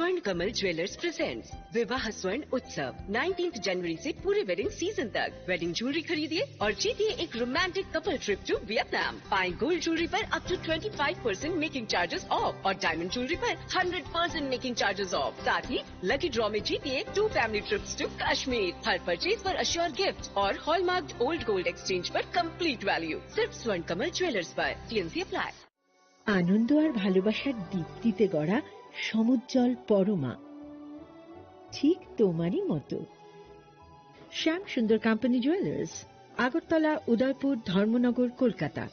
स्वर्ण Kamal jewellers presents विवाह स्वर्ण उत्सव 19 जनवरी से पूरे वेडिंग सीजन तक। वेडिंग ज्वेलरी खरीदिए और जीतिए एक romantic couple trip to Vietnam. पाएं गोल्ड ज्वेलरी पर up to 25% making charges off और डायमंड ज्वेलरी पर 100% मेकिंग चार्जेस ऑफ। साथ ही लकी ड्रॉ में जीतिए 2 फैमिली ट्रिप्स टू कश्मीर। हर परचेज पर अश्योर गिफ्ट और हॉलमार्क ओल्ड गोल्ड एक्सचेंज पर कंप्लीट वैल्यू। सिर्फ स्वर्ण कमल ज्वेलर्स पर। TNC apply. আনন্দ আর ভালোবাসার দীপ্তিতে গড়া সমুজ্জ্বল পরমা, ঠিক তোমারই মতো। শ্যাম সুন্দর company jewellers, Agartala, Udaipur, Dharmanagar, Kolkata.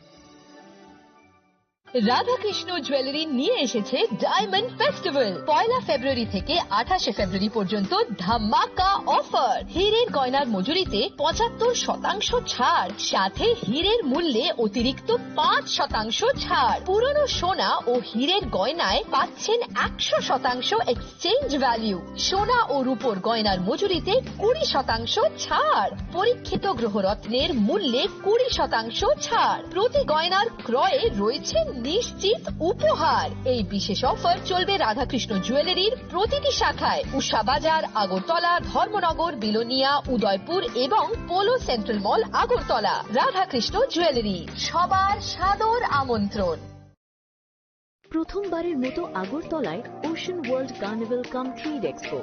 Radhakrishna jewellery নিয়ে এসেছে ডায়মন্ড ফেস্টিভ্যাল। 1 ফেব্রুয়ারি থেকে 28 ফেব্রুয়ারি পর্যন্ত ধামাকা অফার। হীরের গয়নার মজুরিতে 75% ছাড়, সাথে হীরের মূল্যে অতিরিক্ত 5% ছাড়। পুরনো সোনা ও হীরের গয়নায় পাচ্ছেন 100% এক্সচেঞ্জ ভ্যালু। সোনা ও রূপোর গয়নার মজুরিতে 20% ছাড়। পরীক্ষিত গ্রহরত্নের মূল্যে 20% ছাড়। প্রতি গয়নার ক্রয়ে রয়েছে নিশ্চিত উপহার। এই বিশেষ অফার চলবে রাধাকৃষ্ণ জুয়েলারির প্রতিটি শাখায়, উষা বাজার, আগরতলা, ধর্মনগর, বিলোনিয়া, উদয়পুর এবং পোলো সেন্ট্রাল মল, আগরতলা। রাধাকৃষ্ণ জুয়েলারি, সবার সাদর আমন্ত্রণ। প্রথমবারের মতো আগরতলায় ocean world carnival cum trade expo.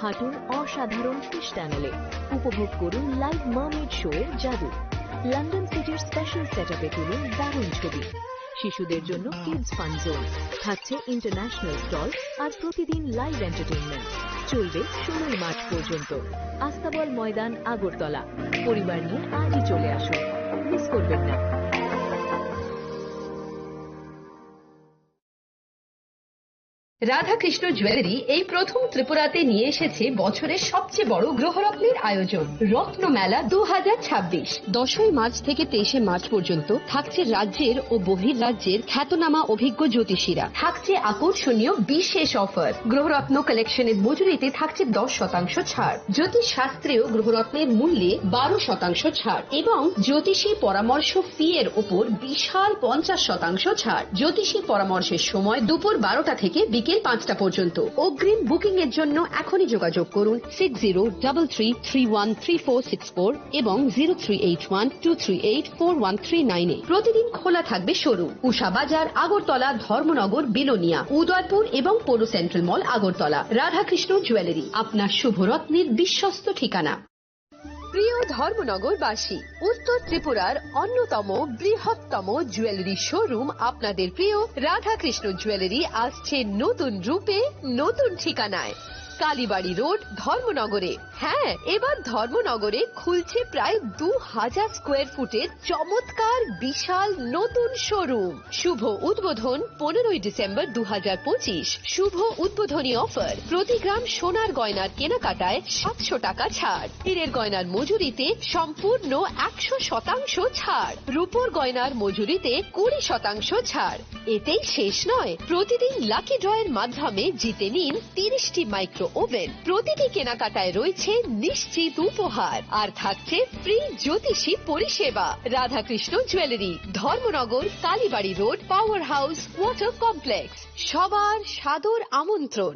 হাঁটুন অসাধারণ ফিশ টানেলে, উপভোগ করুন লাইভ মারমেড শো এর জাদু। লন্ডন সিটির স্পেশাল সেটআপে তুলুন দারুণ ছবি। শিশুদের জন্য কিডস ফান জোন থাকছে, ইন্টারন্যাশনাল স্টল আর প্রতিদিন লাইভ এন্টারটেইনমেন্ট। চলবে 16 মার্চ পর্যন্ত। আস্তাবল ময়দান, আগরতলা। পরিবার নিয়ে আজই চলে আসুন, মিস করবেন না। রাধাকৃষ্ণ জুয়েলারি এই প্রথম ত্রিপুরাতে নিয়ে এসেছে বছরের সবচেয়ে বড় গ্রহরত্নের আয়োজন, রত্ন মেলা 2026। 10 মার্চ থেকে 23 মার্চ পর্যন্ত থাকছে রাজ্যের ও বহির্রাজ্যের খ্যাতনামা অভিজ্ঞ জ্যোতিষীরা। থাকছে আকর্ষণীয় বিশেষ অফার। গ্রহরত্ন কালেকশনের মজুরিতে থাকছে 10% ছাড়। জ্যোতিষ শাস্ত্রীয় গ্রহরত্নের মূল্যে 12% ছাড় এবং জ্যোতিষী পরামর্শ ফি এর উপর বিশাল 50% ছাড়। জ্যোতিষী পরামর্শের সময় দুপুর 12টা থেকে বিকেল 5টা পর্যন্ত। অগ্রিম বুকিং এর জন্য এখনই যোগাযোগ করুন 6033313464 এবং 038123841339 এ। প্রতিদিন খোলা থাকবে শোরুম। উষা বাজার, আগরতলা, ধর্মনগর, বিলোনিয়া, উদয়পুর এবং পোলো সেন্ট্রাল মল, আগরতলা। রাধাকৃষ্ণ জুয়েলারি, আপনার শুভরত্নের বিশ্বস্ত ঠিকানা। প্রিয় ধর্মনগরবাসী, উত্তর ত্রিপুরার অন্যতম বৃহত্তম জুয়েলারি শোরুম আপনাদের প্রিয় রাধাকৃষ্ণ জুয়েলারি আসছে নতুন রূপে, নতুন ঠিকানায়। কালীবাড়ি রোড, ধর্মনগরে। হ্যাঁ, এবার ধর্মনগরে খুলছে প্রায় 2000 স্কোয়ার ফুটের চমৎকার বিশাল নতুন শোরুম। শুভ উদ্বোধন 15 ডিসেম্বর 2025। শুভ উদ্বোধনী অফার, প্রতি গ্রাম সোনার গয়নার কেনাকাটায় 700 টাকা ছাড়। হীরের গয়নার মজুরিতে সম্পূর্ণ 100% ছাড়। রূপোর গয়নার মজুরিতে 20% ছাড়। এতেই শেষ নয়, প্রতিদিন লাকি ড্রয়ের মাধ্যমে জিতে নিন 30টি মাইক্রো ওভেন। প্রতিটি কেনাকাটায় রয়েছে নিশ্চিত উপহার আর থাকছে ফ্রি জ্যোতিষী পরিষেবা। Radhakrishna jewellery, Dharmanagar, Kalibari road, power house, water complex. সবার সাদর আমন্ত্রণ।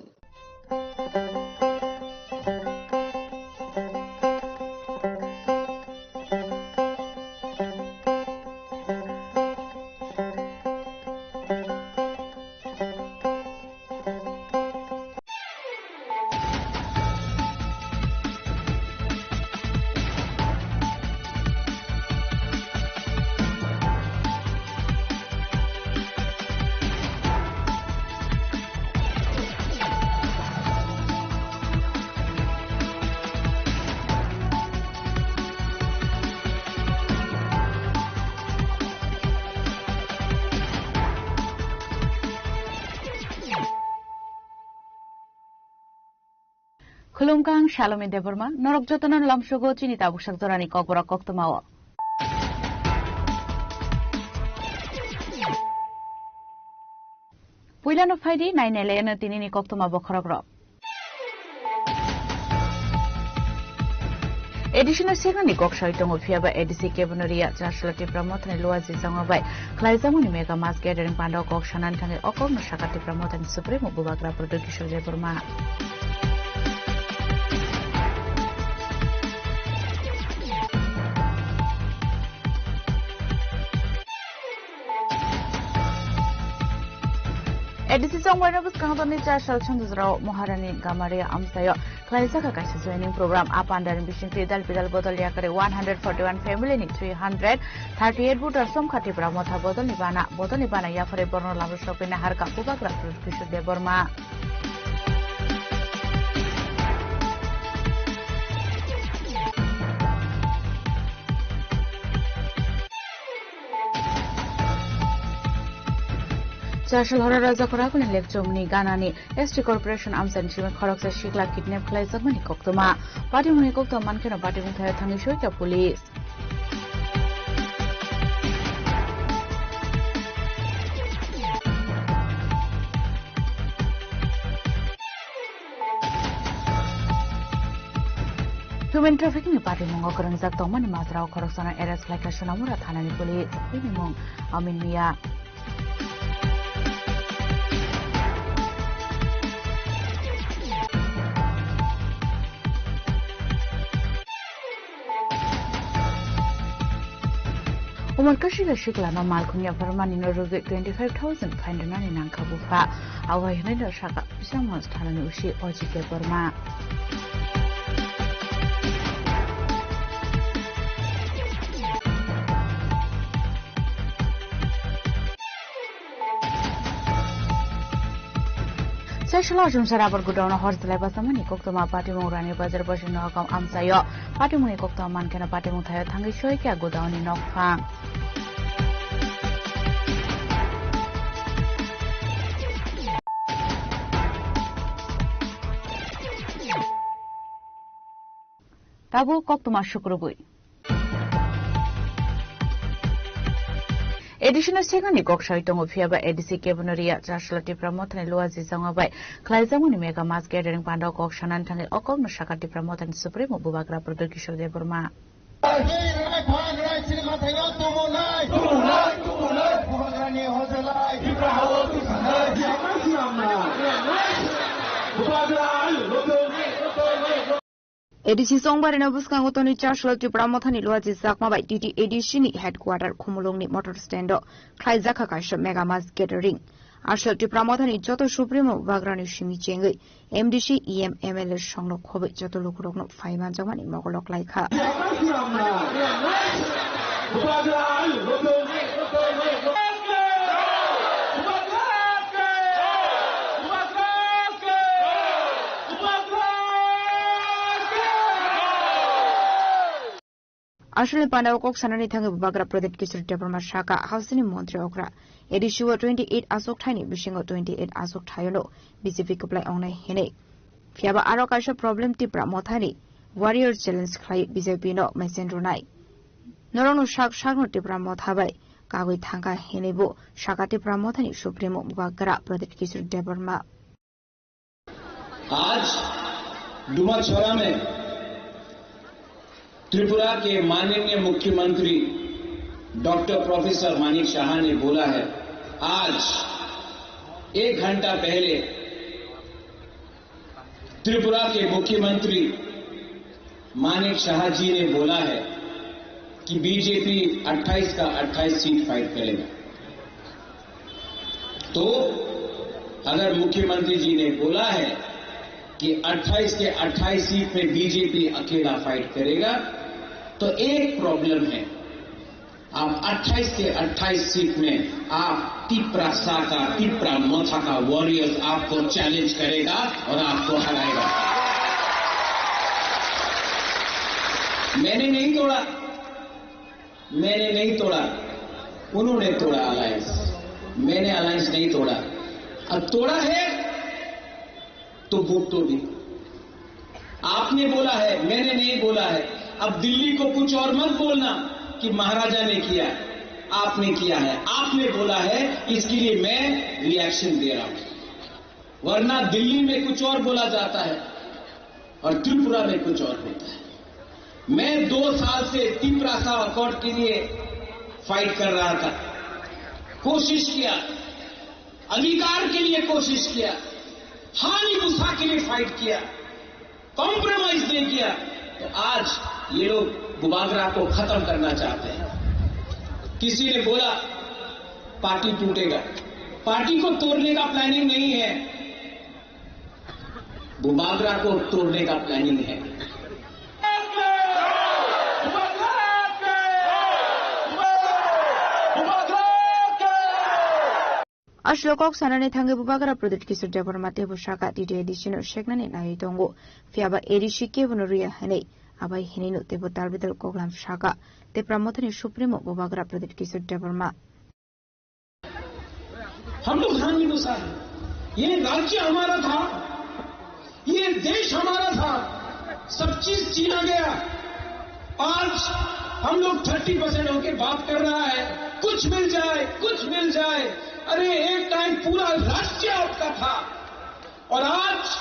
Khulumkang Shalom Deborma, Norok Jotanan Lamshogo Chinita Bushak Zorani Kokbora Koktomawa. Puilano Faidi, 9 Elena Tinini Koktoma Bokorogro. Additional second kok saitong ufiaba ADC Cabineria Translate Promotan Luazi Zangabai, Klaizamuni Mega Mass Gathering Pando Kok Shanan Tangi Okon Shakati Promotan Supremo Bubagra Production Burma. ADC song Warnabus Kangatoni Chashal Chandra Moharani Gamaria Amsayo, Klaisaka Kashi winning program up under ambition Pidal Bottle Yakari 141 family in 338 voters from Kati Pramota Bodolibana Yafare Borno Lavu Shop in a Harka Pubagra Kishu de Burma. Chashal Horror Zakorakun Lectumni Ganani, ST Corporation Amsan Chima Koroksa Shikla kidnap Klaizamani Koktoma, Party Munikokto Mankano Party Muthayatamishoka police. Human trafficking party Mongokoran Zaktomani Mazrao Koroksana arrest like a Shonamura Thanani police, Imimong Amin Mia. Umarkashila Shikla no Malkunya Verman in Rugi 25,000 Pandanani Nankabufa, our Hinda Shaka, Samos Tananushi, Ojike Burma. Session Sarabur Gudona Horse Lebasamani Koktoma Party Murani Bazar Boshin Nokam Amsayo, Party Munikokta Mankana Party Mutaya Tangi Shoika go down in Nokfang. Tabu Koktoma Shukrubui. Additional second kok saitong ufiaba ADC Cabineria Translate Promotan Luazi Zangabai, Klaizamuni Mega Mass Gathering Pando Kok Shanan Tangi Okon Shakati Promotan Supremo Bubagra Production de Burma. ADC Songbar in Abuskan Otoni Chashal to Pramothani Luazi Zakma by TT Edishini headquarter Kumulongni motor stando, Klaizaka Kasha Mega Mass Gathering. Ashal to Pramothani Joto Supremo Bagrani Shimi Chengi, MDC EMML Shongno Kobe Joto Lukurogno 5 months in Mogolok like her. Ashwin Pandavok Sanani Tanga Bagra Pradet Kisur Department Shaka, Housing Montre Okra, Edishua 28 Asok Tiny, Bishingo 28 Asok Tayono, BCP Kuplai on a Hene. Fiaba Arokasha problem Tipra Mothani, Warrior Challenge Clay, Bizepino, Mesendronai. Norono Shak Shagno Tipra Mothabai, Kawi Tanga Henebo, Shaka Tipra Mothani, Supremo Bagra Pradet Kisur Department. आज Duma छोरा में त्रिपुरा के माननीय मुख्यमंत्री doctor professor Manik Shah ने बोला है, आज 1 घंटा पहले त्रिपुरा के मुख्यमंत्री मानिक शाह जी ने बोला है कि बीजेपी 28 का 28 सीट फाइट करेगा। तो अगर मुख्यमंत्री जी ने बोला है कि 28 के 28 सीट में बीजेपी अकेला फाइट करेगा, तो एक प्रॉब्लम है, आप 28 के 28 सीट में आप तिप्रा साका तिप्रा मोथा का वॉरियर्स आपको चैलेंज करेगा और आपको हराएगा। मैंने नहीं तोड़ा, उन्होंने तोड़ा अलायंस, मैंने अलायंस नहीं तोड़ा। अब तोड़ा है तो वोट तोड़ी। आपने बोला है, मैंने नहीं बोला है। अब दिल्ली को कुछ और मत बोलना कि महाराजा ने किया, आपने किया है, आपने बोला है, इसके लिए मैं रिएक्शन दे रहा हूं। वरना दिल्ली में कुछ और बोला जाता है और त्रिपुरा में कुछ और होता है। मैं 2 साल से तिप्रासा अकॉर्ड के लिए फाइट कर रहा था, कोशिश किया, अधिकार के लिए कोशिश किया, हानिमुसा के लिए फाइट किया, कॉम्प्रोमाइज नहीं किया। तो आज ये लोग बुबागरा को खत्म करना चाहते हैं। किसी ने बोला पार्टी टूटेगा, पार्टी को तोड़ने का प्लानिंग नहीं है, बुबागरा को तोड़ने का प्लानिंग है। Ashlokok sanane thange bubagara project ki sudya bormate bushaka didi edition sheknani nai tongo fiaba erishike bonoria hane abai hininu tebo talbidal koglam shaka te pramothani supremo bubagara project ki sudya borma हम लोग हानिमुसा हैं, ये राज्य हमारा था, ये देश हमारा था, सब चीज छीना गया। आज हम लोग 30% होके बात कर रहा है, कुछ मिल जाए, कुछ मिल जाए। अरे एक टाइम पूरा राज्य आपका था और आज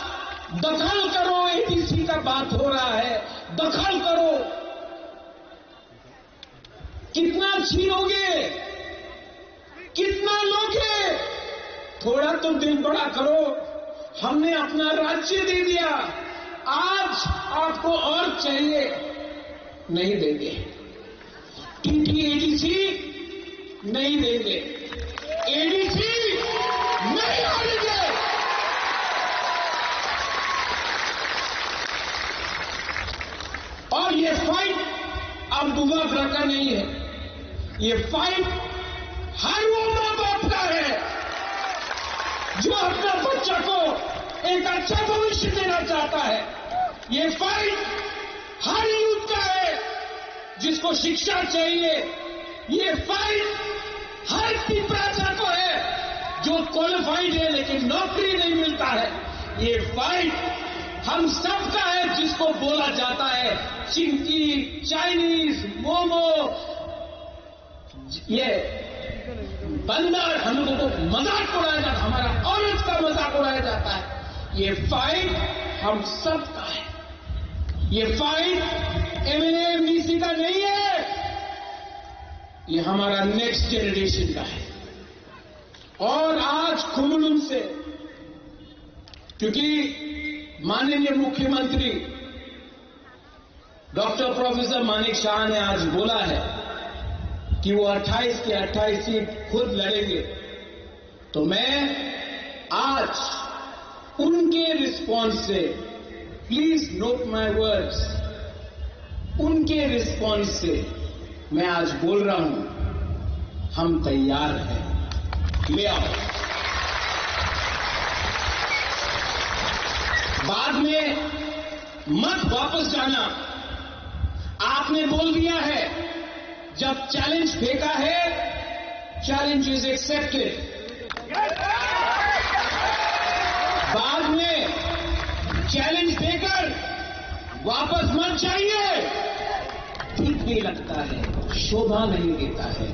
दखल करो, एडीसी का बात हो रहा है, दखल करो। कितना छीनोगे, कितना लोगे? थोड़ा तो दिल बड़ा करो। हमने अपना राज्य दे दिया, आज आपको और चाहिए, नहीं देंगे। टीटीएडीसी नहीं देंगे, एडीसी नहीं आएंगे। और ये फाइट अब बुबागरा का नहीं है, ये फाइट हर वो मां बाप का है जो अपना बच्चा को एक अच्छा भविष्य देना चाहता है। ये फाइट हर यूथ का है जिसको शिक्षा चाहिए। ये फाइट हर पिपराचा को है जो क्वालिफाइड है लेकिन नौकरी नहीं मिलता है। ये फाइट हम सबका है जिसको बोला जाता है चिंकी, चाइनीज, मोमो, ये बंदर, हम लोगों को मजाक उड़ाया जाता है, हमारा औरत का मजाक उड़ाया जाता है। ये फाइट हम सबका है। ये फाइट एमएलए एमडीसी का नहीं है, ये हमारा नेक्स्ट जनरेशन का है। और आज कुमलुम से, क्योंकि माननीय मुख्यमंत्री डॉक्टर प्रोफेसर मानिक शाह ने आज बोला है कि वो 28 के 28 सीट खुद लड़ेंगे, तो मैं आज उनके रिस्पॉन्स से, प्लीज नोट माय वर्ड्स, उनके रिस्पॉन्स से मैं आज बोल रहा हूं, हम तैयार हैं, ले आओ। बाद में मत वापस जाना। आपने बोल दिया है, जब चैलेंज फेंका है, चैलेंज इज एक्सेप्टेड। बाद में चैलेंज देकर वापस मत जाइए, ठीक नहीं लगता है, शोभा नहीं देता है।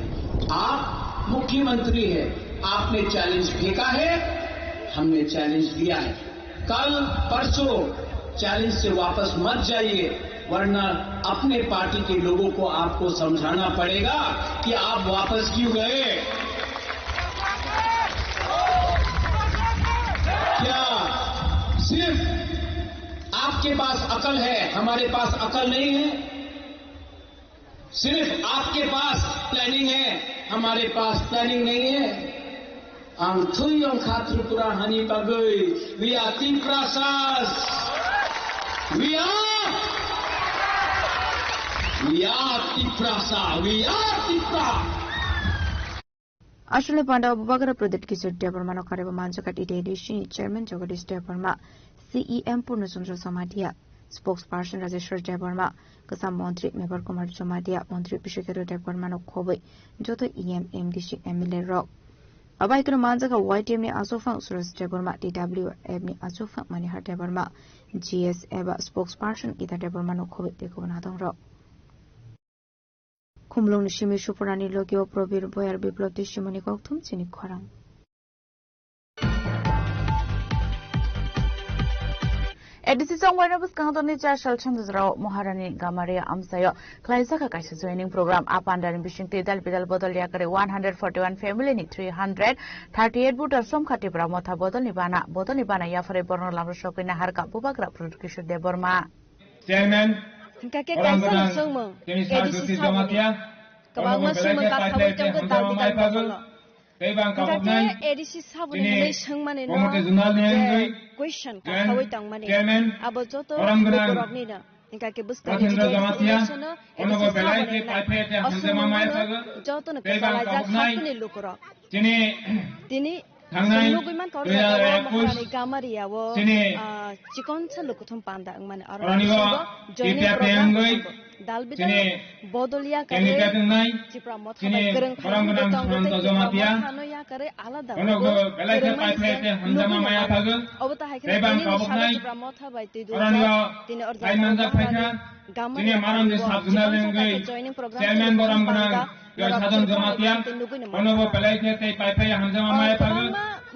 आप मुख्यमंत्री हैं, आपने चैलेंज फेंका है, हमने चैलेंज दिया है। कल परसों चैलेंज से वापस मत जाइए, वरना अपने पार्टी के लोगों को आपको समझाना पड़ेगा कि आप वापस क्यों गए। क्या सिर्फ आपके पास अकल है, हमारे पास अकल नहीं है? सिर्फ आपके पास प्लानिंग है, हमारे पास प्लानिंग नहीं है? Ang tuyong katrupura hani bagoy, we are Tiprasas. We are Tiprasa. We are Tipra. Ashule Panda Bubagara Project ki sudya borma no kareba manjaka edition chairman Jagadish Devarma, CEM Purnasundra Somatia, spokesperson Rajeshwar Devarma, Kasam Montri Member Kumar Somatia, Montri Bishikero Devarma no Kobe, Joto EM MDC MLA Rock. Abaikro Manjaka YTM ni Asofang Suras Devarma, DWF ni Asofang Manihar Devarma, GS Eva spokesperson Ida Devarma no Kobe Dekovanathong Rock. Kumlong Shimi Shupurani Logio Provir Boyar Biblop Dishimoni Koktum Chini Korang. ADC चंगवारना बुस्कांगदनि चारसाल चंद्रराव महारानी गामारिया आमसायो क्लाइजाका काइसा joining programme आपान्डारनि बिसिंति दाल बिदाल बदलिया करे 141 family नि 338 बुटर समखातिफ्रा मथा बदलनि बाना याफरे बर्न लामरो सकिना हारका बुबाग्रा प्रदकिशोर Debbarma chairman Kakek kaisa sengmeng edisi jamatia kabang sengmeng ka thabai jangga dalbidal bajolo kakek edisi sabuni nei sengmane no question ka thabai tangmani abo joto borokni na kakek buskani election no edisi sabuni na joto na kala ja khapni lukro tini Sungguh kau dah maharani Gamaria wo cikon celuk kutum panda angman orang joining program dalbidal bodolia kare cipra mot hamai gereng orang hano ya kare alada obata hai kare ini nishala cipra mot habai tidu tini orja Gamaria joining program साधन जमातिया अनुभव पलाई थे ते पाइपे हमजमा my पागल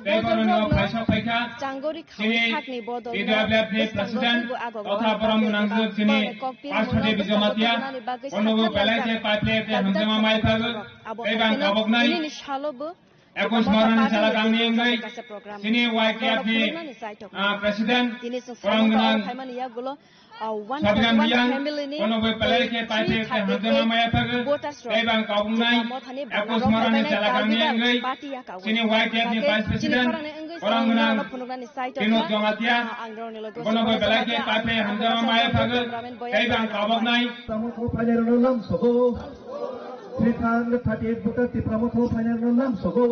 ते परनो पैसा पैका चांगोरी खाकनि बदल इदाबले president तथा परम नांगजो चिनी पासपटे बिजमातिया अनुभव पलाई थे पाइपे ते हमजमा माय पागल ते बां काबकनाय ini shalobo ekos marani sala kami engai sini YKF ni presiden orang dengan sabgan biang onobe pelai ke paite ke hadama maya pagal ebang kaungnai ekos marani sala kami engai sini YKF ni vice president orang dengan tino jamatia onobe pelai ke paite hadama maya pagal ebang kaungnai pramuko panyarolam sogo 338 buta ti pramuko panyarolam sogo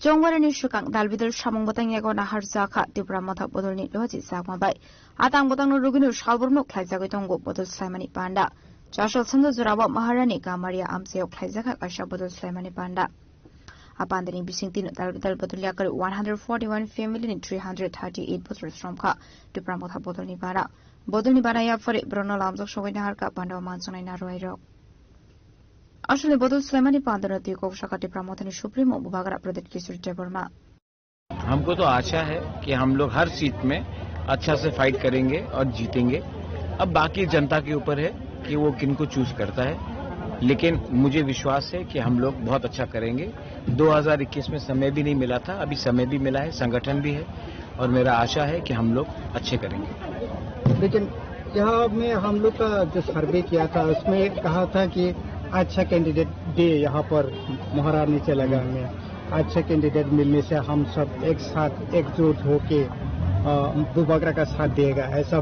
Jongwarani shukang dalbidal shamong botang yago na harzaka tibra motha bodolni loji sakma bai atang botang no ruginu shalborno khlaijago tongo bodol slaimani panda chashal sando jurawa maharani Gamaria amseo khlaijaka kasha bodol slaimani panda apandani bising tin dalbidal bodolya kar 141 family ni 338 bottles from kha tibra motha bodolni bara ya fore brono lamjok sogaina harka panda mansonai na roirok আসলে বদল Soleimani पांदरती को शकाटी प्रमोथनी supremo Bubagra प्रदेश किशोर देबर्मा हमको तो आशा है कि हम लोग हर seat में अच्छा से फाइट करेंगे और जीतेंगे। अब बाकी जनता के ऊपर है कि वो किनको चूज करता है, लेकिन मुझे विश्वास है कि हम लोग बहुत अच्छा करेंगे। 2021 में समय भी नहीं मिला था, अभी समय भी मिला है, संगठन भी है और मेरा आशा है कि हम लोग अच्छे करेंगे। लेकिन यहाँ में हम लोग का जो सर्वे किया था उसमें कहा था कि अच्छा कैंडिडेट दे यहाँ पर महारानी चलागांव में अच्छा कैंडिडेट मिलने से हम सब एक साथ एकजुट होके बुबागरा का साथ देगा, ऐसा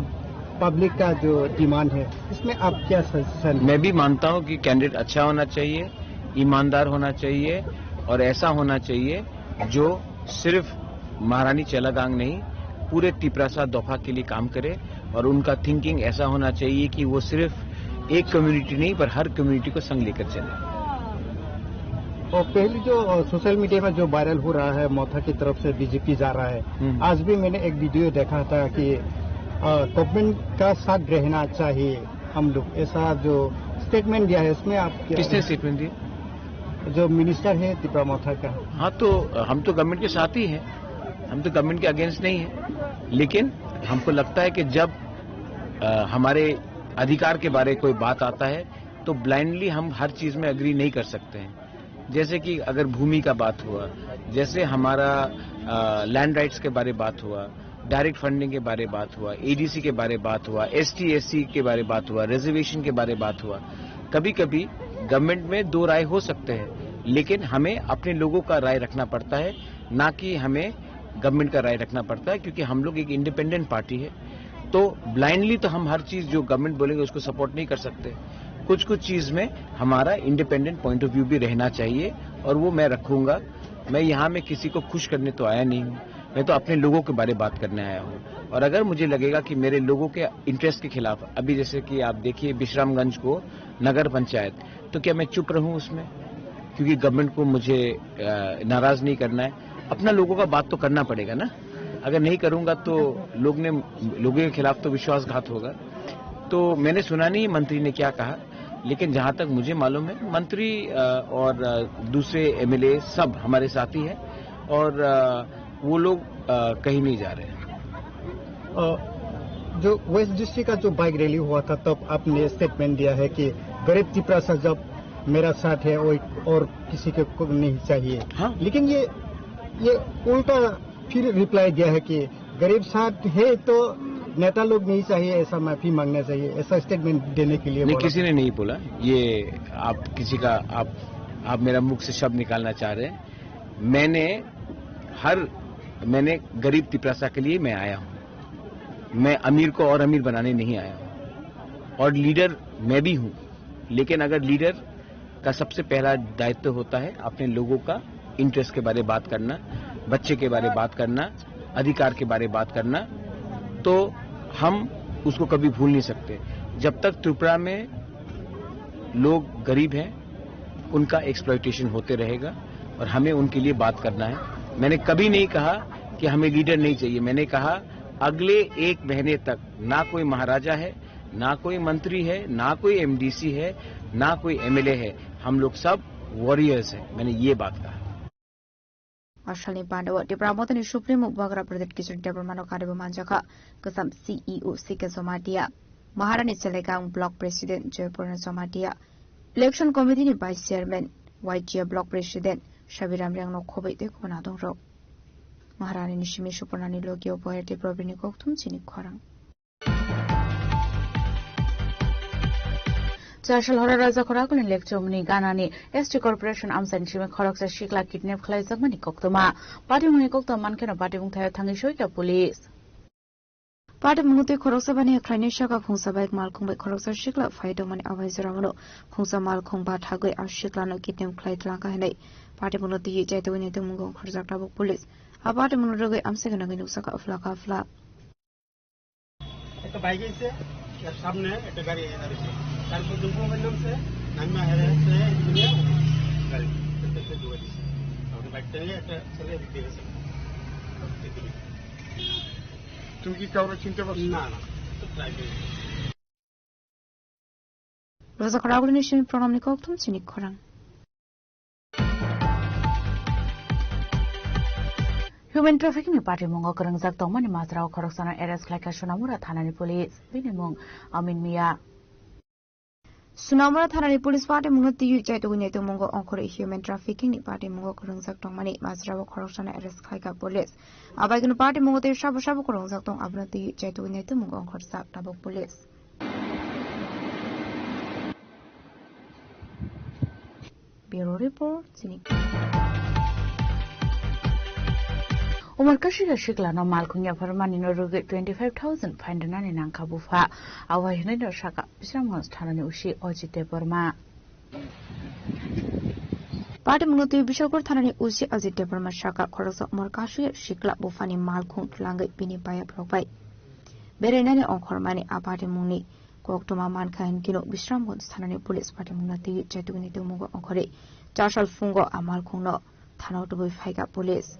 पब्लिक का जो डिमांड है। इसमें आप क्या सजेशन? मैं भी मानता हूँ कि कैंडिडेट अच्छा होना चाहिए, ईमानदार होना चाहिए और ऐसा होना चाहिए जो सिर्फ महारानी चलागांव नहीं पूरे तिपरासा दफा के लिए काम करे और उनका थिंकिंग ऐसा होना चाहिए कि वो सिर्फ एक कम्युनिटी नहीं पर हर कम्युनिटी को संग लेकर चले। और पहले जो सोशल मीडिया में जो वायरल हो रहा है मोथा की तरफ से बीजेपी जा रहा है, आज भी मैंने एक वीडियो देखा था कि गवर्नमेंट का साथ रहना चाहिए हम लोग, ऐसा जो स्टेटमेंट दिया है इसमें आप किसने स्टेटमेंट दिया? जो मिनिस्टर है तिपरा मोथा का। हाँ, तो हम तो गवर्नमेंट के साथ ही हैं, हम तो गवर्नमेंट के अगेंस्ट नहीं है, लेकिन हमको लगता है कि जब हमारे अधिकार के बारे कोई बात आता है तो ब्लाइंडली हम हर चीज में एग्री नहीं कर सकते हैं। जैसे कि अगर भूमि का बात हुआ, जैसे हमारा लैंड राइट्स के बारे बात हुआ, डायरेक्ट फंडिंग के बारे बात हुआ, एडीसी के बारे बात हुआ, एसटी एससी के बारे बात हुआ, रिजर्वेशन के बारे बात हुआ। कभी कभी गवर्नमेंट में दो राय हो सकते हैं, लेकिन हमें अपने लोगों का राय रखना पड़ता है, ना कि हमें गवर्नमेंट का राय रखना पड़ता है, क्योंकि हम लोग एक इंडिपेंडेंट पार्टी है। तो ब्लाइंडली तो हम हर चीज जो गवर्नमेंट बोलेंगे उसको सपोर्ट नहीं कर सकते। कुछ कुछ चीज में हमारा इंडिपेंडेंट पॉइंट ऑफ व्यू भी रहना चाहिए और वो मैं रखूंगा। मैं यहाँ में किसी को खुश करने तो आया नहीं हूँ, मैं तो अपने लोगों के बारे बात करने आया हूँ। और अगर मुझे लगेगा कि मेरे लोगों के इंटरेस्ट के खिलाफ, अभी जैसे कि आप देखिए विश्रामगंज को नगर पंचायत, तो क्या मैं चुप रहूं उसमें? क्योंकि गवर्नमेंट को मुझे नाराज नहीं करना है, अपना लोगों का बात तो करना पड़ेगा ना। अगर नहीं करूंगा तो लोगों के खिलाफ तो विश्वासघात होगा। तो मैंने सुना नहीं मंत्री ने क्या कहा, लेकिन जहां तक मुझे मालूम है मंत्री और दूसरे एमएलए सब हमारे साथी हैं और वो लोग कहीं नहीं जा रहे हैं। जो वेस्ट डिस्ट्रिक्ट का जो बाइक रैली हुआ था तब आपने स्टेटमेंट दिया है कि गरीब तिपरासा जब मेरा साथ है और किसी को नहीं चाहिए। हाँ? लेकिन ये उल्टा फिर रिप्लाई दिया है कि गरीब साथ है तो नेता लोग नहीं चाहिए, ऐसा माफी मांगना चाहिए, ऐसा स्टेटमेंट देने के लिए। नहीं, किसी ने नहीं बोला ये। आप किसी का आप मेरा मुख से शब्द निकालना चाह रहे हैं। मैंने गरीब तिपरासा के लिए मैं आया हूं। मैं अमीर को और अमीर बनाने नहीं आया हूं। और लीडर मैं भी हूं, लेकिन अगर लीडर का सबसे पहला दायित्व होता है अपने लोगों का इंटरेस्ट के बारे में बात करना, बच्चे के बारे में बात करना, अधिकार के बारे में बात करना, तो हम उसको कभी भूल नहीं सकते। जब तक त्रिपुरा में लोग गरीब हैं उनका एक्सप्लॉयटेशन होते रहेगा और हमें उनके लिए बात करना है। मैंने कभी नहीं कहा कि हमें लीडर नहीं चाहिए। मैंने कहा अगले 1 महीने तक ना कोई महाराजा है, ना कोई मंत्री है, ना कोई एमडीसी है, ना कोई एमएलए है, हम लोग सब वॉरियर्स हैं। मैंने ये बात कहा। Marshal Pandawa, Debramotan Supreme Bagra Pradet Kishan Debrmano Kadabu Manjaka, Kasam CEO Sika Somatia, Maharani Selegang Block President Jayapurna Somatia, Election Committee Vice Chairman, YG Block President, Shabiram Yang Kobe de Kumanadong Rock. Maharani Nishimi Supernani Logio Poete Provini Koktum Chini Korang. Charshal Hora Raza Korakul lecture muni Ganani, ST Corporation Amsan Chime Koroksa Shikla Kidnap Klaisak Mani Koktoma, Party Muni Kokta Mankano Party Mungtaya Tangishoika Police. Party Munuti Koroksa Bani Kranisha Kungsa Bike Malkung by Koroksa Shikla, Fidomani Avazaramano, Kungsa Malkung Batagwe, Ashiklano Kidnap Klaitlanka Hene, Party Munuti Jetwini Mungo Korzaka Police, a Party Munurugi Amsagan Nusaka of Laka Fla. एक bike से सामने एक गाड़ी है इधर से तारपर दुपो बन्नम से नामा है से दुनिया गाड़ी से दो गाड़ी और बाइक चले एक चले दिखे से तुम की काउर चिंता बस ना तो ट्राई करो रोजा खरागुल निशिम प्रोग्राम निको तुम चिनिक खरां Human trafficking ni party mongo kereng zak tongman ni masrao koroksana eres klaika Sunamura Thanani Police bini mong Amin Mia Sunamura Thanani Police party mongo tiyu jai tugune tu mongo onkore human trafficking ni party mongo kereng zak tongman ni masrao koroksana eres klaika Police abai gnu party mongo te shabu kereng zak tong abna tiyu jai tugune tu mongo onkor zak tabok Police Bureau Report Sinik Umar Kashira Shikla no Malkunya Permani no Rugi 25,000 Pindanani Nankabufa, our United Shaka, Bishamons Tanani Ushi Ojite Burma. Party Munuti Bishopur Tanani Ushi Azite Burma Shaka, Korosa Umar Kashira Shikla Bufani Malkun Langa Bini Baya Probai. Berenani on Kormani Apati Muni, Koktuma Manka and Kino Bishamons Tanani Police Party Munati Jetuni Mugo Onkore, Joshal Fungo Amalkuno, Tano to Faiga Police.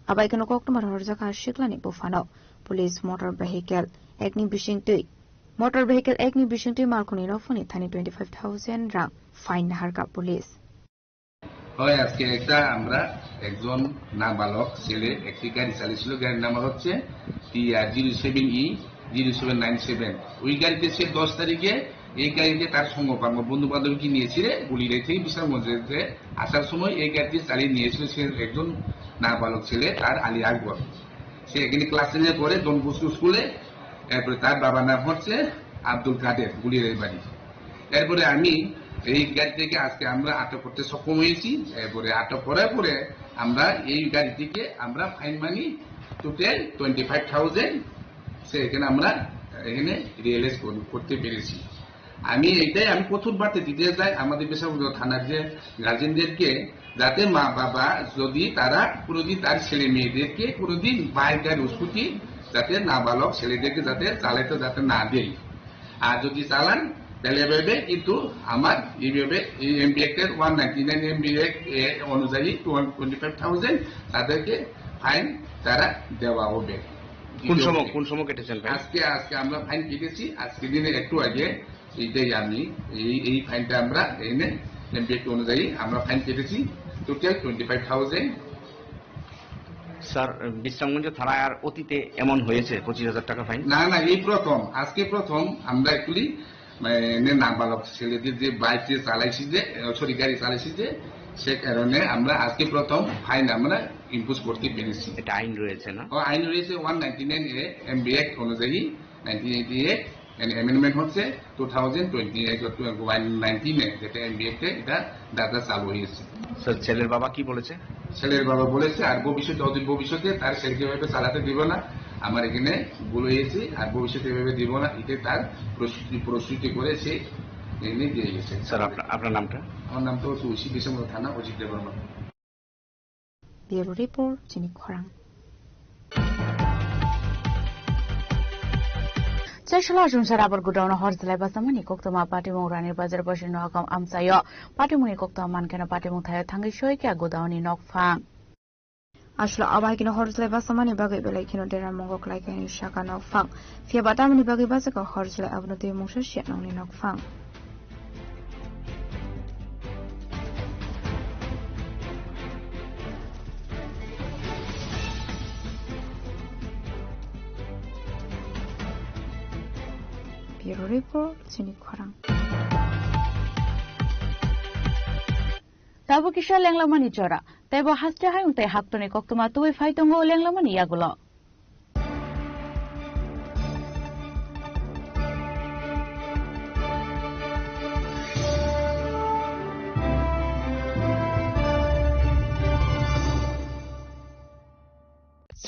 Abai kano koktumar horzaka shiklani bufano police motor vehicle exhibition malkuni rofuni thani 25,000 rang fine harka police hoy aজকে একটা আমরা একজন নাবালক ছেলে একটি গাড়ি চালিয়েছিল গাড়ির number হচ্ছে TR07E 0797 ওই গাড়িতে সে 10 তারিখে এই গাড়িতে তার সঙ্গপাঙ্গ বন্ধু বান্ধবকে নিয়েছিল গুলিরাই থেকে বিশালগঞ্জে আসার সময় এই গাড়িটি চালিয়ে নিয়েছিল সে একজন নাবালক ছেলে তার আলী আকবর সে এখানে ক্লাস 10 এ পড়ে ডন বসকো স্কুলে এরপরে তার বাবার নাম হচ্ছে আব্দুল কাদের গুলিরাই বাড়ি এরপরে আমি এই গাড়ি থেকে আজকে আমরা আটক করতে সক্ষম হয়েছি এরপরে আটক করার পরে আমরা এই গাড়িটিকে আমরা ফাইন মানি টোটাল 25,000 সে এখানে আমরা এখানে রিয়েলাইজ করতে পেরেছি আমি কঠোর বার্তা দিতে চাই আমাদের বেসরকারি থানার যে গার্জেনদেরকে যাতে মা বাবা যদি তারা কোনোদিন তার ছেলে মেয়েদেরকে কোনোদিন বাইক গাড়ি স্কুটি যাতে নাবালক ছেলেদেরকে যাতে চালাতে যাতে না দেয় আর যদি চালান তাহলে এভাবে কিন্তু আমার এইভাবে এমবি অ্যাক্টের 199 এমবি অ্যাক্ট অনুযায়ী 25,000 তাদেরকে ফাইন তারা দেওয়া হবে কোন সময় কেটেছেন আজকে আমরা ফাইন কেটেছি আজকে দিনে একটু আগে এইটাই আমি এই ফাইনটা আমরা এনে এমবি অ্যাক্ট অনুযায়ী আমরা ফাইন কেটেছি টোটাল 25,000 স্যার, বিশ্রামগঞ্জ থানার অতীতে এমন হয়েছে 25,000 টাকা ফাইন? না, এই প্রথম, আজকে প্রথম আমরা একচুয়ালি নাবালক ছেলেদের যে বাইকে চালাইছি যে গাড়ি চালাইছি যে, সে কারণে আমরা আজকে প্রথম ফাইন আমরা ইম্পোজ করতে পেরেছি। এটা আইন রয়েছে না? আইন রয়েছে 199A MB Act অনুযায়ী 1988, অ্যামেন্ডমেন্ট হচ্ছে 2019 যেটা MB Act এটা দাদা চালু হয়েছে। স্যার, ছেলের বাবা কি বলেছে? ছেলের বাবা বলেছে আর ভবিষ্যতে তার ছেলেকে এভাবে চালাতে দিব না, আমার এখানে ভুল হয়েছে, আর ভবিষ্যতে এভাবে দিব না, এটা তার প্রস্তুতি করে সে এনে দিয়ে গেছে। স্যার, আপনার নামটা? আমার নামটা হচ্ছে ওসি ডিসেম্বর থানা অজিত দেববর্মা। ব্যুরো রিপোর্ট চিনি খরাং। Ceshala jumsar abar gudauna horzelai basamani koktoma patimung ranir bazar bashin hakam amsayo patimung koktoma mankena patimung thayo thangi shoyke gudauni nokfang আসলে আবার কিনা হরজলাই বাসামানি বাগে বেলাই কিনো ডেরা মঙ্গক লাইকানি শাকা নকফাং ফিয়া বাটামানি বাগে বাজাকা হরজলাই আবনতে মুংসা শিয়া নংনি নকফাং ব্যুরো রিপোর্ট চিনি খরাং। Tabo kisha lenglamani chora. Tabo hasja hayung te haktone koktoma tuwe faitongo lenglamani yagulo.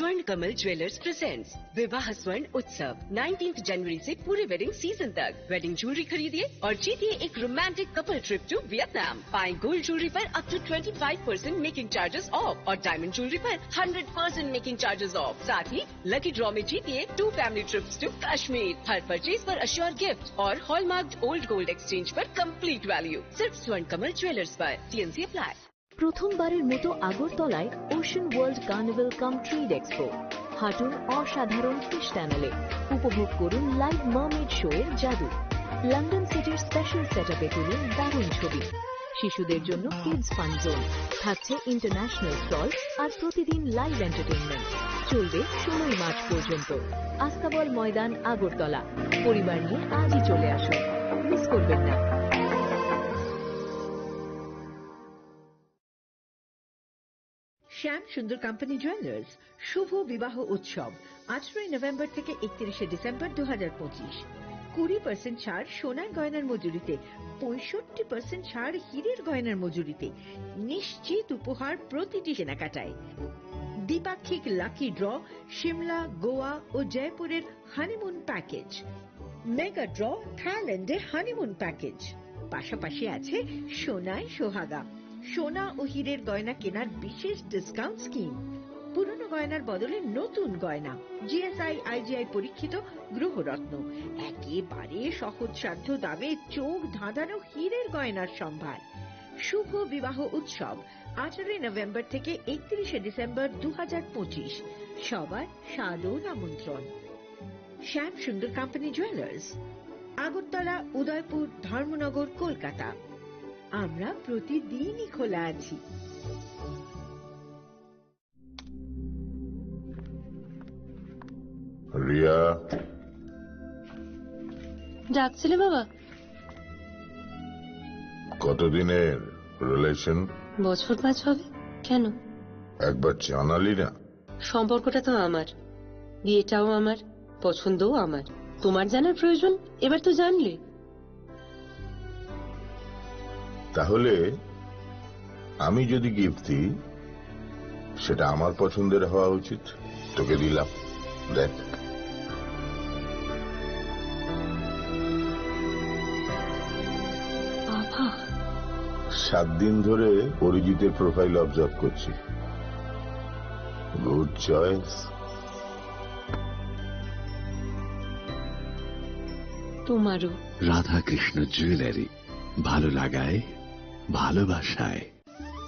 स्वर्ण Kamal jewellers presents विवाह स्वर्ण उत्सव 19 जनवरी से पूरे वेडिंग सीजन तक। वेडिंग ज्वेलरी खरीदिए और जीतिए एक romantic couple trip to Vietnam. पाएं गोल्ड ज्वेलरी पर up to 25% making charges off और डायमंड ज्वेलरी पर 100% मेकिंग चार्जेस ऑफ। साथ ही लकी ड्रॉ में जीतिए 2 फैमिली ट्रिप्स टू कश्मीर। हर परचेज पर अश्योर गिफ्ट और हॉलमार्क ओल्ड गोल्ड एक्सचेंज पर कंप्लीट वैल्यू। सिर्फ स्वर्ण कमल ज्वेलर्स पर। TNC apply. প্রথমবারের মতো আগরতলায় ocean world carnival cum trade expo. হাঁটুন অসাধারণ ফিশ টানেলে। উপভোগ করুন লাইভ মারমেড শো এর জাদু। লন্ডন সিটির স্পেশাল সেটআপে তুলুন দারুণ ছবি। শিশুদের জন্য কিডস ফান জোন থাকছে, ইন্টারন্যাশনাল স্টল আর প্রতিদিন লাইভ এন্টারটেইনমেন্ট চলবে 16 মার্চ পর্যন্ত। আস্তাবল ময়দান, আগরতলা। পরিবার নিয়ে আজই চলে আসুন, মিস করবেন না। শ্যাম সুন্দর কোম্পানি জুয়েলার্স শুভ বিবাহ উৎসব 18 নভেম্বর থেকে 31 ডিসেম্বর 2025। 20% ছাড় সোনার গয়নার মজুরিতে, 65% ছাড় হীরের গয়নার মজুরিতে, নিশ্চিত উপহার প্রতিটি কেনাকাটায়। দ্বিপাক্ষিক লাকি ড্র, সিমলা, গোয়া ও জয়পুরের হানিমুন প্যাকেজ, মেগা ড্র, থাইল্যান্ডে হানিমুন প্যাকেজ। পাশাপাশি আছে সোনায় সোহাগা, সোনা ও হীরের গয়না কেনার বিশেষ ডিসকাউন্ট স্কিম। পুরনো গয়নার বদলে নতুন গয়না, GSI IGI পরীক্ষিত গ্রহরত্ন, একেবারে সহজসাধ্য দামে চোখ ধাঁধানো হীরের গয়নার সম্ভার। শুভ বিবাহ উৎসব 18 নভেম্বর থেকে 31 ডিসেম্বর 2025। সবার সাদর আমন্ত্রণ। শ্যাম সুন্দর কোম্পানি জুয়েলার্স, আগরতলা, উদয়পুর, ধর্মনগর, কলকাতা। আমরা প্রতিদিনই খোলা আছি। রিয়া, ডাকছিলে বাবা? কতদিনের রিলেশন? বছর 5 হবে। কেন? একবার জানালি না? সম্পর্কটা তো আমার, বিয়েটাও আমার, পছন্দও আমার। তোমার জানার প্রয়োজন, এবার তো জানলে। তাহলে আমি যদি গিফট দিই সেটা আমার পছন্দের হওয়া উচিত। তোকে দিলাম, দেখ। বাবা, 7 দিন ধরে অরিজিতের প্রোফাইল অবজার্ভ করছি। Good choice. তোমারও। রাধাকৃষ্ণ জুয়েলারি, ভালো লাগায়, ভালোবাসায়।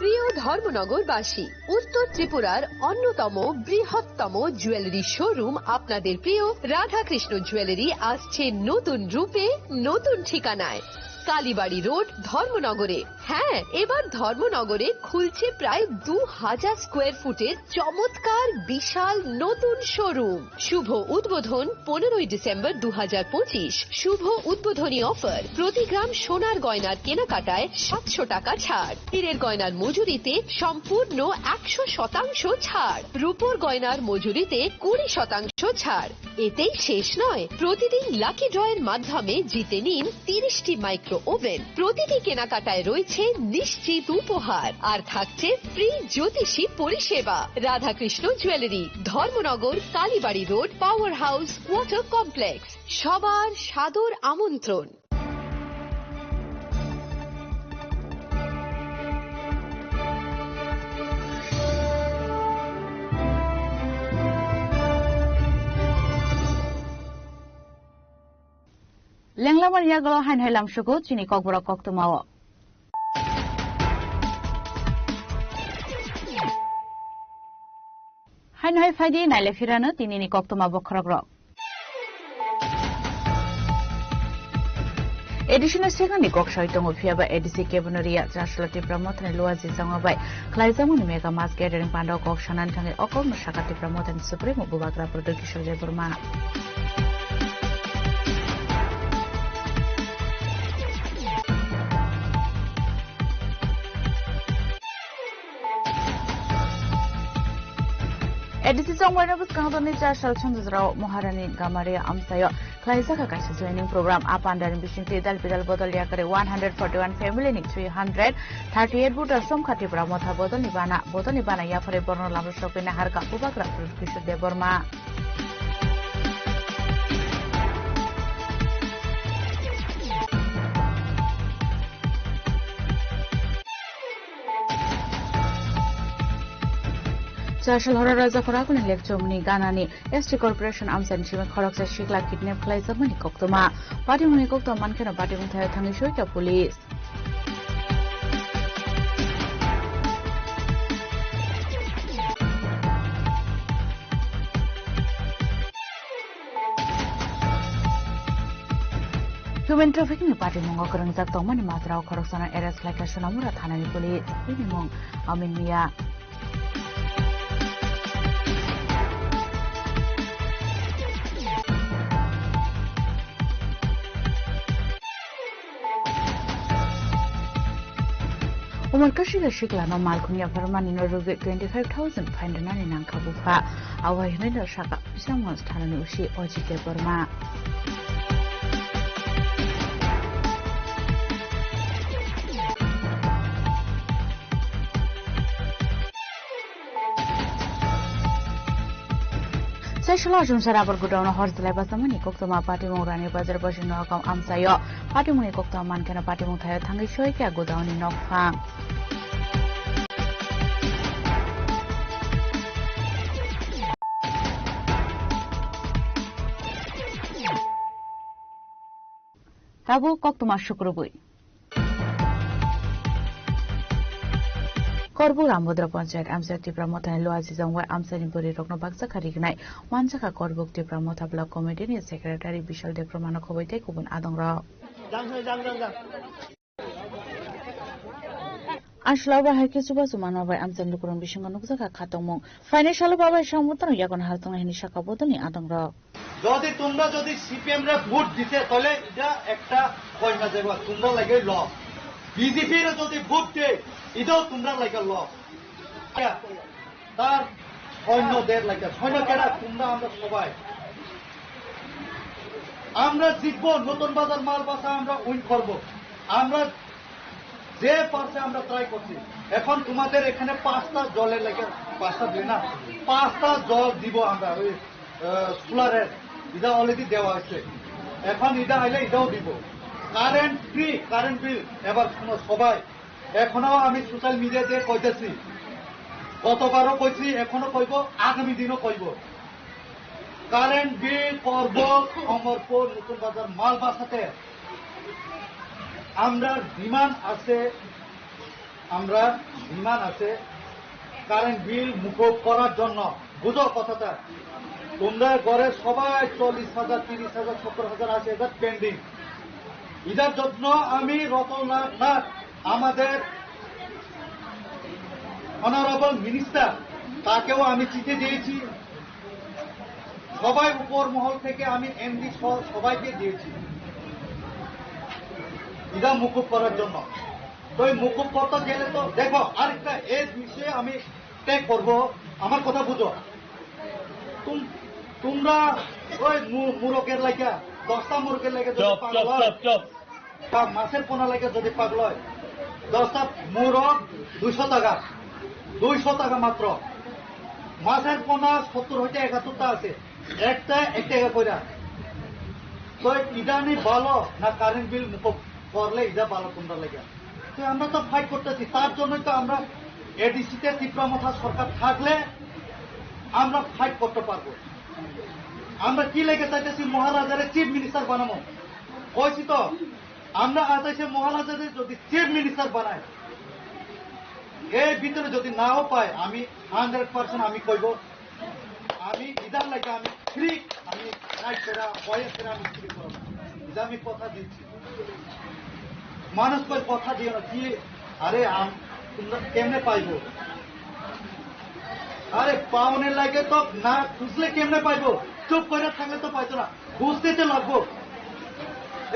প্রিয় ধর্মনগরবাসী, উত্তর ত্রিপুরার অন্যতম বৃহত্তম জুয়েলারি শোরুম আপনাদের প্রিয় রাধাকৃষ্ণ জুয়েলারি আসছে নতুন রূপে, নতুন ঠিকানায়। কালীবাড়ি রোড, ধর্মনগরে। হ্যাঁ, এবার ধর্মনগরে খুলছে প্রায় 2000 স্কোয়ার ফুটের চমৎকার বিশাল নতুন শোরুম। শুভ উদ্বোধন 15ই ডিসেম্বর 2025। শুভ উদ্বোধনী অফার, প্রতি গ্রাম সোনার গয়নার কেনাকাটায় 700 টাকা ছাড়, হীরের গয়নার মজুরিতে সম্পূর্ণ 100% ছাড়, রূপোর গয়নার মজুরিতে 20% ছাড়। এতেই শেষ নয়, প্রতিদিন লাকি ড্রয়ের মাধ্যমে জিতে নিন 30টি মাইক্রো ওভেন। প্রতিটি কেনাকাটায় রয়েছে নিশ্চিত উপহার, আর থাকছে ফ্রি জ্যোতিষী পরিষেবা। Radhakrishna jewellery, Dharmanagar, Kalibari road, power house, water complex. সবার সাদর আমন্ত্রণ। লেংলামার ইয়াগল হাইন হাইলাম সুগো চিনি ককবরা কক্তমাও হাইন হাই ফাইদি নাইলে ফিরানো তিনিনি কক্তমা বখরাগ্র এডিশনের সেখানে কক্সাই দङ ফিয়াবা এডিসি কেবনারিয়া জাসলাটি প্রমথনে লুয়াজি জাঙাবাই খ্লাইজামুনি মেगा मास गेदारिं पान्डाव कक्सानान थाङै अकम साखाति प्रमथन सुप्रीमो बुबाग्रा प्रदो किशोर देबरमा एडिसि जंगवाइनाबो कांदनि जासाल चंद्रराव महारानी गामारे आमसायो क्लाइजाका कासे जॉइनिंग प्रोग्राम आप अंडर बिशिंति दाल बिदाल बदल याकरे 141 फैमिली नि 338 बुटर समखाति ब्रामथा बदल निबाना याफरे बर्न लामो सपिना हारका उबाग्रा किशोर देबरमा जाशल हरा राजा फराकुनि लेक्चोमनि गानानि एसटी कर्पोरेशन आमसानि सिमा खरकसा शिखला किडनेप खालायजाबमनि कक्तमा पार्टीमुनि कक्तमा मानखेना पार्टीमुनि थाय थाङै सयता पुलिस ह्युमन ट्राफिकिंग पार्टी मंगो करंजाक तमनि मात्राव खरकसाना एरेस्ट लायका सोनामुरा थानानि पुलिस बिनि मुं अमिन मिया Umar kashiga shikla no malkunya permani no rugi 25,000 faindanani nangka bufa awai hinda shaka bisamon sthanani ushi ojite perma Seshala junsara bergudana harus dilepasamani koktama parti murani bazar bajino akam amsayo parti muni koktama mankena parti muthayo thangai shoyka godawni nokfang Tabu koktama shukrubui Korbu Ramodra Panchayat Amsati Pramothan Loazi Zangwa Amsani Buri Rokno Baksa Kharignai Wansaka Korbuk Ti Pramotha Block Committee ni Secretary Bishal De Pramana Khobaite Kubun Adongra Ashlaba Haki Suba Sumana by Amsan Lukurum Bishangan Nukzaka Katomo Financial Baba Shamutan Yakon Halton Hinishaka Bodoni Adongra যদি তোমরা যদি CPM রে vote দিতে তাহলে এটা একটা কইনা যাবে তোমরা লাগে ল বিজেপি রে যদি ভোট দে এটাও তোমরা লাগে ল তার সৈন্যদের লাগে সৈন্য কেডা তোমরা আমরা সবাই আমরা জিতবো নতুন বাজার মাল বাসা আমরা উইন করব আমরা যে পারছে আমরা ট্রাই করছি এখন তোমাদের এখানে 5টা জলের লাগে 5টা দিন না 5টা জল দিব আমরা ওই সোলারের এটা অলরেডি দেওয়া আছে এখন এটা আইলে এটাও দিব কারেন্ট ফ্রি কারেন্ট বিল এবার শুনো সবাই এখনো আমি সোশ্যাল মিডিয়াতে কইতেছি গতবারও কইছি এখনো কইব আগামী দিনও কইব কারেন্ট বিল করব অমরপুর নতুন বাজার মাল বাসাতে আমরা ডিমান্ড আছে কারেন্ট বিল মুকুব করার জন্য বুঝো কথাটা তোমরা ঘরে সবাই 40,000 30,000 70,000 80,000 পেন্ডিং এটার জন্য আমি রতনলাল নাথ আমাদের অনারেবল মিনিস্টার তাকেও আমি চিঠি দিয়েছি, সবাই উপর মহল থেকে আমি এমডি সহ সবাইকে দিয়েছি এটা মুকুব করার জন্য। তো এই মুকুব করতে গেলে তো দেখো আরেকটা এই বিষয়ে আমি ট্যাগ করবো, আমার কথা বুঝো। তোমরা ওই মুরগের লাগে 10টা মুরগের লাগে যদি পাগল হয় বা মাছের পোনা লাগে যদি পাগল হয়, 10টা মুরগ 200 টাকা, 200 টাকা মাত্র। মাছের পোনা 70 হইতে 71টা আছে, একটা 1 টাকা কইরা। তো ইদানি ভালো না কারেন্ট বিল মুকুব করলে এটা ভালো তোমরা লাগে। তো আমরা তো ফাইট করতেছি, তার জন্যই তো আমরা এডিসিতে তীব্রমাথা সরকার থাকলে আমরা ফাইট করতে পারবো। আমরা কি লেগে চাইতেছি মহারাজারে চিফ মিনিস্টার বানাবো, কইছি তো আমরা আচাইছে মহারাজারে যদি চিফ মিনিস্টার বানায়, এর ভিতরে যদি নাও পায় আমি 100% আমি কইব আমি ইদার লাগে আমি ফ্রি, আমি রাইট করা বয়স করে আমি ফ্রি করবো, এটা আমি কথা দিচ্ছি। মানুষ কই কথা দিও না কি, আরে তোমরা কেমনে পাইবো, আরে পাওনের লাগে তো না খুঁজলে কেমনে পাইবো, চুপ করে থাকলে তো পাইতো না, খুঁজতে তো লাগবো।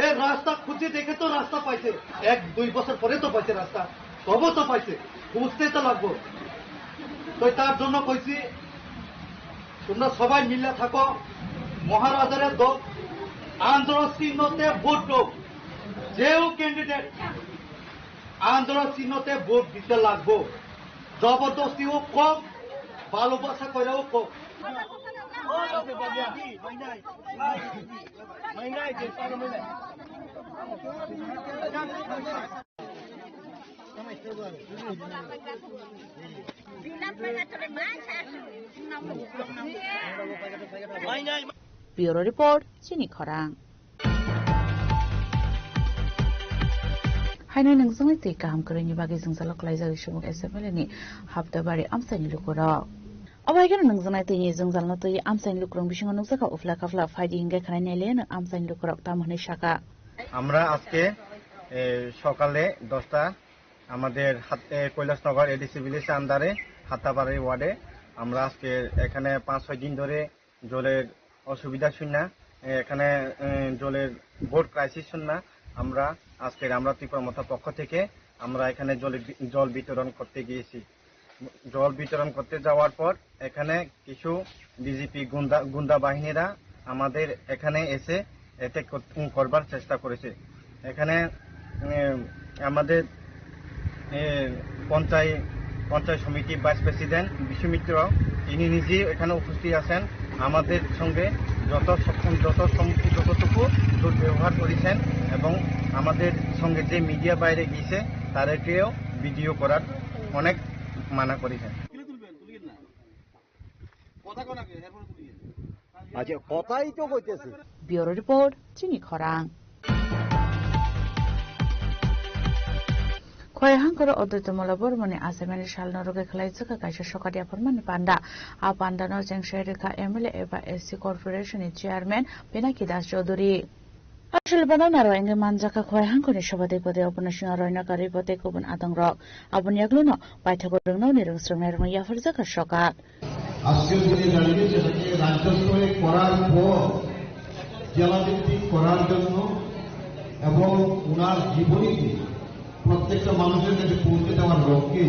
এই রাস্তা খুঁজে দেখে তো রাস্তা পাইছে, 1-2 বছর পরে তো পাইছে রাস্তা, তবু তো পাইছে, খুঁজতে তো লাগবো। তো তার জন্য কইছি তোমরা সবাই মিলে থাকো, মহারাজারের দল আন্দোলন চিহ্নতে ভোট দাও, যেও ক্যান্ডিডেট আন্দোলন চিহ্নতে ভোট দিতে লাগবো, জবরদস্তি হোক কম, ভালোবাসা করে হোক কম। ব্যুরো রিপোর্ট, চিনি খরাং। हायनो नोंजों तै गाहाम करेनि बागै जों जालकलायजागै सुबुं एसेमेलेनि हाबदाबारि आमसानि लुकुराव अबायगोन नोंजों तैनि जों जालनो तै आमसानि लुकुराव बिसिङाव नोंजों उफला काफला फाइदि हिंगे खानायनेले आमसानि लुकुराव तामहनै शाखा। আমরা আজকে সকালে 10টা আমাদের কৈলাসনগর এডিসি ভিলেজ আন্ডারে হাতাবাড়ি ওয়ার্ডে আমরা আজকে এখানে 5-6 দিন ধরে জলের অসুবিধা শুননা, এখানে জলের বোর্ড ক্রাইসিস শুননা, আমরা আজকে আমরা তীব্রমাথার পক্ষ থেকে আমরা এখানে জল বিতরণ করতে গিয়েছি। জল বিতরণ করতে যাওয়ার পর এখানে কিছু বিজেপি গুন্ডা বাহিনীরা আমাদের এখানে এসে অ্যাটাক করবার চেষ্টা করেছে। এখানে আমাদের পঞ্চায়েত সমিতি ভাইস প্রেসিডেন্ট বিশু মিত্র তিনি নিজে এখানে উপস্থিত আছেন, আমাদের সঙ্গে যতটুকু দুর্ব্যবহার করেছেন এবং আমাদের সঙ্গে যে মিডিয়া বাইরে গিয়েছে তাদেরকেও ভিডিও করার অনেক মানা করেছেন। আচ্ছা কথাই তো কইতেছি। ব্যুরো রিপোর্ট, চিনি খরাং। খয়হাংকর অদ্বৈতমলা বর্মনে আসামের শালনরগে খেলাইছকা কাইসা সকারিয়া ফরমানি পান্ডা আ পান্ডানো জেংশাই রেখা এমএলএ এবা এসসি কর্পোরেশনের চেয়ারম্যান পিনাকি দাস চৌধুরী আসলে বাদাম নারো এঙ্গে মানজাকা খয়হাংকনি সভাধিপতি অপনাসিং রয়নাকারী পতে কুবুন আতং রক আবনি আগলুনো পাইথাগো রংনাও নিরংস্রংনাই রং ইয়াফার জাকা সকা আজকে যিনি দাঁড়িয়েছে সেটাকে রাজ্য স্তরে করার পর জেলাভিত্তিক করার জন্য এবং ওনার জীবনীকে প্রত্যেকটা মানুষের কাছে পৌঁছে দেওয়ার লক্ষ্যে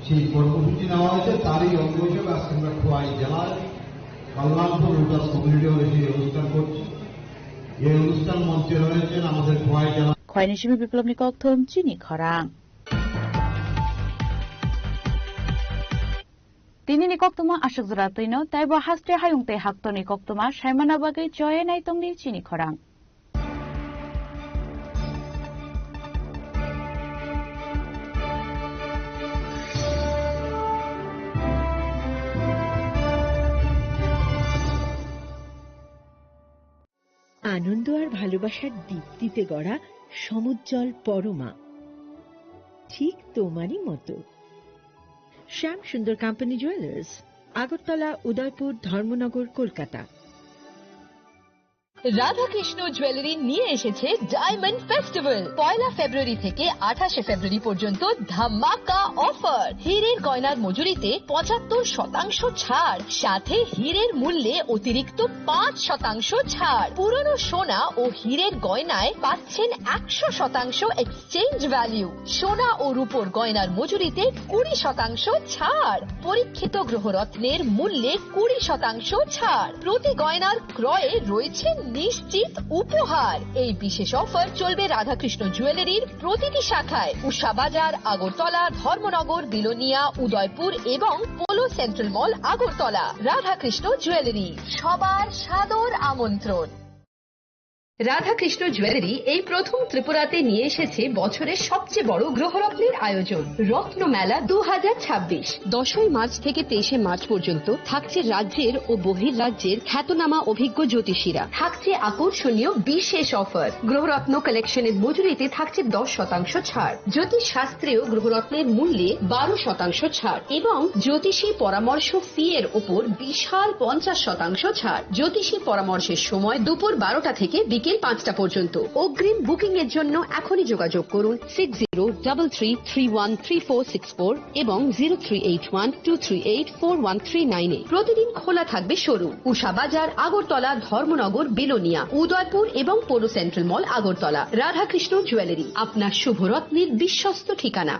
সেই কর্মসূচি নেওয়া হয়েছে। তারই অঙ্গ হিসেবে আজকে আমরা খোয়াই জেলায় কল্যাণপুর রুটাস কমিউনিটি হলে সেই অনুষ্ঠান করছি। এই অনুষ্ঠান মঞ্চে রয়েছেন আমাদের খোয়াই জেলা খয়নিসিমি বিপ্লব নিকক থম চিনি খরাং তিনি নিকক্তমা আশক জরা তৈন তাইব হাস্তে হায়ুংতে হাক্ত নিকক্তমা সাইমানা বাগে জয়ে নাইতংনি চিনি খরাং আনন্দ আর ভালোবাসার দীপ্তিতে গড়া সমুজ্জ্বল পরমা, ঠিক তোমারই মতো। শ্যাম সুন্দর company jewellers, Agartala, Udaipur, Dharmanagar, Kolkata. Radhakrishna jewellery নিয়ে এসেছে ডায়মন্ড ফেস্টিভ্যাল। 1 ফেব্রুয়ারি থেকে 28 ফেব্রুয়ারি পর্যন্ত ধামাকা অফার। হীরের গয়নার মজুরিতে 75% ছাড়, সাথে হীরের মূল্যে অতিরিক্ত 5% ছাড়। পুরনো সোনা ও হীরের গয়নায় পাচ্ছেন 100% এক্সচেঞ্জ ভ্যালু। সোনা ও রূপোর গয়নার মজুরিতে 20% ছাড়। পরীক্ষিত গ্রহরত্নের মূল্যে 20% ছাড়। প্রতি গয়নার ক্রয়ে রয়েছে নিশ্চিত উপহার। এই বিশেষ অফার চলবে রাধাকৃষ্ণ জুয়েলারির প্রতিটি শাখায়, উষা বাজার, আগরতলা, ধর্মনগর, বিলোনিয়া, উদয়পুর এবং পোলো সেন্ট্রাল মল, আগরতলা। রাধাকৃষ্ণ জুয়েলারি, সবার সাদর আমন্ত্রণ। রাধাকৃষ্ণ জুয়েলারি এই প্রথম ত্রিপুরাতে নিয়ে এসেছে বছরের সবচেয়ে বড় গ্রহরত্নের আয়োজন, রত্ন মেলা 2026। 10 মার্চ থেকে 23 মার্চ পর্যন্ত থাকছে রাজ্যের ও বহির্রাজ্যের খ্যাতনামা অভিজ্ঞ জ্যোতিষীরা। থাকছে আকর্ষণীয় বিশেষ অফার। গ্রহরত্ন কালেকশনের মজুরিতে থাকছে 10% ছাড়। জ্যোতিষ শাস্ত্রীয় গ্রহরত্নের মূল্যে 12% ছাড় এবং জ্যোতিষী পরামর্শ ফি এর উপর বিশাল 50% ছাড়। জ্যোতিষী পরামর্শের সময় দুপুর 12টা থেকে বিকেল 5টা পর্যন্ত। অগ্রিম বুকিং এর জন্য এখনই যোগাযোগ করুন 6033313464 এবং 038123841398। প্রতিদিন খোলা থাকবে শোরুম। উষা বাজার, আগরতলা, ধর্মনগর, বিলোনিয়া, উদয়পুর এবং পোলো সেন্ট্রাল মল, আগরতলা। রাধাকৃষ্ণ জুয়েলারি, আপনার শুভরত্নের বিশ্বস্ত ঠিকানা।